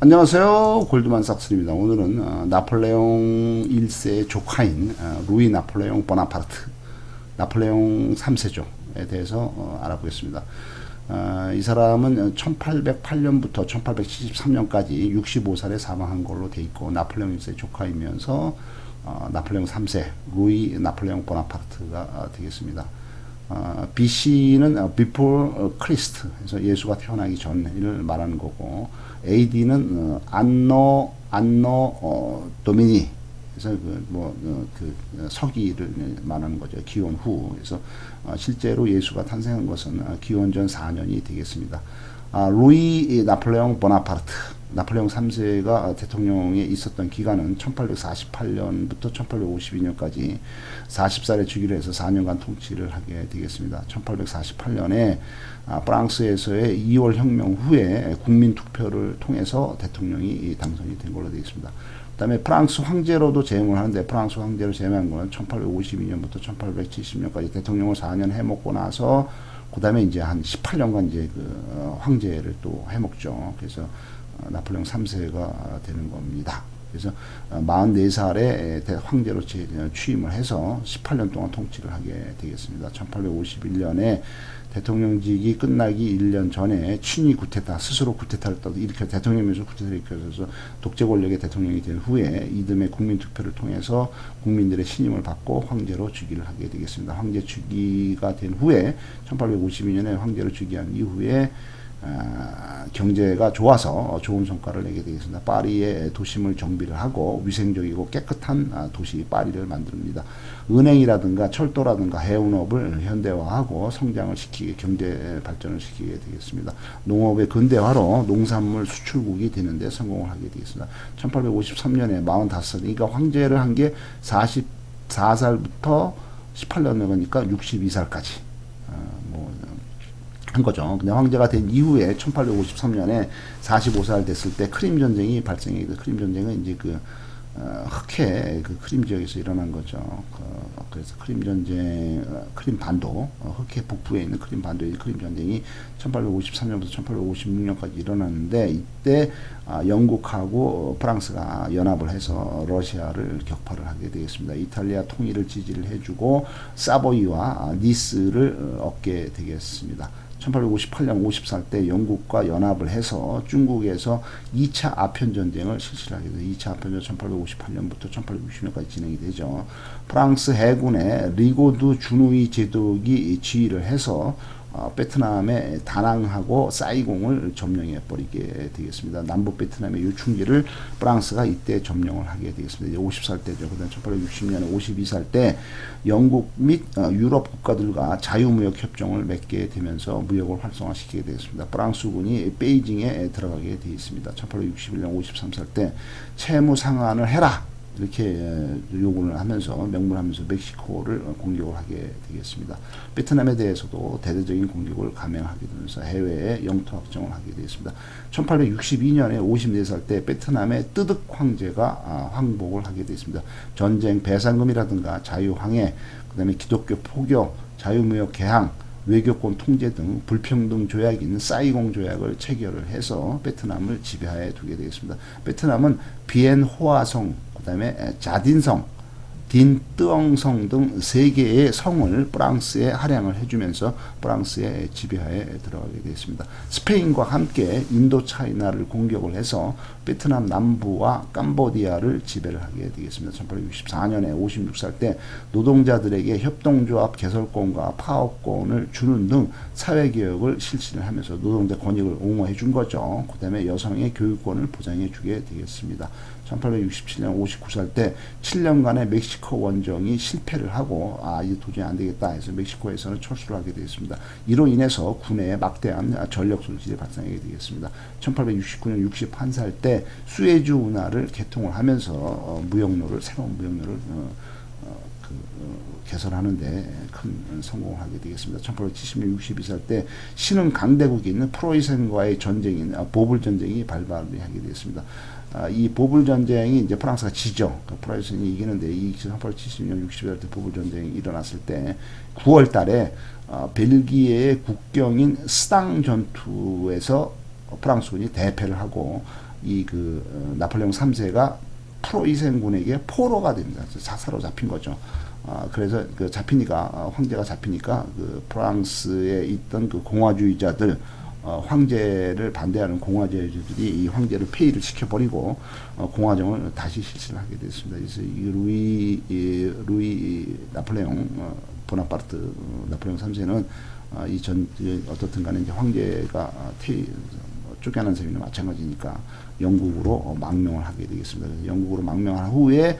안녕하세요. 골드만삭스입니다. 오늘은 나폴레옹 1세의 조카인 루이 나폴레옹 보나파르트, 나폴레옹 3세조에 대해서 알아보겠습니다. 이 사람은 1808년부터 1873년까지 65살에 사망한 걸로 돼 있고, 나폴레옹 1세의 조카이면서 나폴레옹 3세 루이 나폴레옹 보나파르트가 되겠습니다. BC는 before Christ, 그래서 예수가 태어나기 전을 말하는 거고, AD는 안노 도미니, 그래서 서기를 말하는 거죠. 기원 후. 그래서 실제로 예수가 탄생한 것은 기원전 4년이 되겠습니다. 루이 나폴레옹 보나파르트, 나폴레옹 3세가 대통령에 있었던 기간은 1848년부터 1852년까지 40살에 즉위를 해서 4년간 통치를 하게 되겠습니다. 1848년에 프랑스에서의 2월 혁명 후에 국민 투표를 통해서 대통령이 당선이 된 걸로 되어 있습니다. 그 다음에 프랑스 황제로도 재임을 하는데, 프랑스 황제로 재임한 거는 1852년부터 1870년까지 대통령을 4년 해먹고 나서, 그 다음에 이제 한 18년간 이제 황제를 또 해먹죠. 그래서 나폴레옹 3세가 되는 겁니다. 그래서 44살에 황제로 취임을 해서 18년 동안 통치를 하게 되겠습니다. 1851년에 대통령직이 끝나기 1년 전에 친위 쿠데타, 스스로 쿠데타를 일으켜, 대통령이면서 쿠데타를 일으켜서 독재 권력의 대통령이 된 후에 이듬해 국민투표를 통해서 국민들의 신임을 받고 황제로 즉위를 하게 되겠습니다. 황제 즉위가 된 후에 1852년에 황제로 즉위한 이후에 경제가 좋아서 좋은 성과를 내게 되겠습니다. 파리의 도심을 정비를 하고 위생적이고 깨끗한 도시 파리를 만듭니다. 은행이라든가 철도라든가 해운업을 현대화하고 성장을 시키게, 경제 발전을 시키게 되겠습니다. 농업의 근대화로 농산물 수출국이 되는데 성공을 하게 되겠습니다. 1853년에 45살, 그러니까 황제를 한 게 44살부터 18년을 거니까 62살까지 한 거죠. 근데 황제가 된 이후에 1853년에 45살 됐을 때 크림 전쟁이 발생해. 크림 전쟁은 이제 흑해 크림 지역에서 일어난 거죠. 그래서 크림 전쟁, 크림 반도, 흑해 북부에 있는 크림 반도의 크림 전쟁이 1853년부터 1856년까지 일어났는데, 이때 영국하고 프랑스가 연합을 해서 러시아를 격파를 하게 되겠습니다. 이탈리아 통일을 지지를 해주고 사보이와 니스를 얻게 되겠습니다. 1858년 50살 때 영국과 연합을 해서 중국에서 2차 아편전쟁을 실시를 하게 돼요. 2차 아편전 1858년부터 1860년까지 진행이 되죠. 프랑스 해군의 리고드 주누이 제독이 지휘를 해서 베트남의 다낭하고 사이공을 점령해 버리게 되겠습니다. 남북 베트남의 요충지를 프랑스가 이때 점령을 하게 되겠습니다. 50살 때죠. 그다음 1860년에 52살 때 영국 및 유럽 국가들과 자유무역 협정을 맺게 되면서 무역을 활성화시키게 되겠습니다. 프랑스군이 베이징에 들어가게 되어 있습니다. 1861년 53살 때 채무 상환을 해라, 이렇게 요구를 하면서, 명분하면서 멕시코를 공격을 하게 되겠습니다. 베트남에 대해서도 대대적인 공격을 감행하게 되면서 해외에 영토 확정을 하게 되겠습니다. 1862년에 54살 때 베트남의 뜨득 황제가 황복을 하게 되었습니다. 전쟁 배상금이라든가 자유항해, 그 다음에 기독교 포교, 자유무역 개항, 외교권 통제 등 불평등 조약인 사이공 조약을 체결을 해서 베트남을 지배하에 두게 되겠습니다. 베트남은 비엔 호아성, 그 다음에 자딘성, 딘뜨엉성 등 3개의 성을 프랑스에 할양을 해주면서 프랑스의 지배하에 들어가게 되었습니다. 스페인과 함께 인도차이나를 공격을 해서 베트남 남부와 캄보디아를 지배를 하게 되겠습니다. 1864년에 56살 때 노동자들에게 협동조합 개설권과 파업권을 주는 등 사회개혁을 실시를 하면서 노동자 권익을 옹호해 준 거죠. 그 다음에 여성의 교육권을 보장해 주게 되겠습니다. 1867년 59살 때 7년간의 멕시코 원정이 실패를 하고, 이제 도저히 안 되겠다 해서 멕시코에서는 철수를 하게 되었습니다. 이로 인해서 군에 막대한 전력 손실이 발생하게 되겠습니다. 1869년 61살 때 수에즈 운하를 개통을 하면서 새로운 무역로를 개설하는데 큰 성공을 하게 되겠습니다. 1870년 62살 때 신흥 강대국이 있는 프로이센과의 전쟁인 보불 전쟁이 발발을 하게 되었습니다. 이 보불 전쟁이 이제 프랑스가 지죠. 프로이센이 이기는데, 1870년 60살 때 보불 전쟁이 일어났을 때 9월 달에 벨기에의 국경인 스당 전투에서 프랑스군이 대패를 하고 나폴레옹 3세가 프로이센군에게 포로가 됩니다. 자사로 잡힌 거죠. 그래서 잡히니까 황제가 잡히니까 프랑스에 있던 공화주의자들 황제를 반대하는 공화주의자들이 이 황제를 폐위를 시켜버리고 공화정을 다시 실시를 하게 됐습니다. 그래서 이 루이 나폴레옹 보나파르트 나폴레옹 3세는 어떻든 간에 이제 황제가 쫓겨난 셈이나 마찬가지니까 영국으로 망명을 하게 되겠습니다. 그래서 영국으로 망명한 후에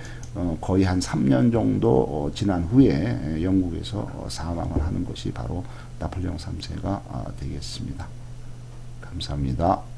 거의 한 3년 정도 지난 후에 영국에서 사망을 하는 것이 바로 나폴레옹 3세가 되겠습니다. 감사합니다.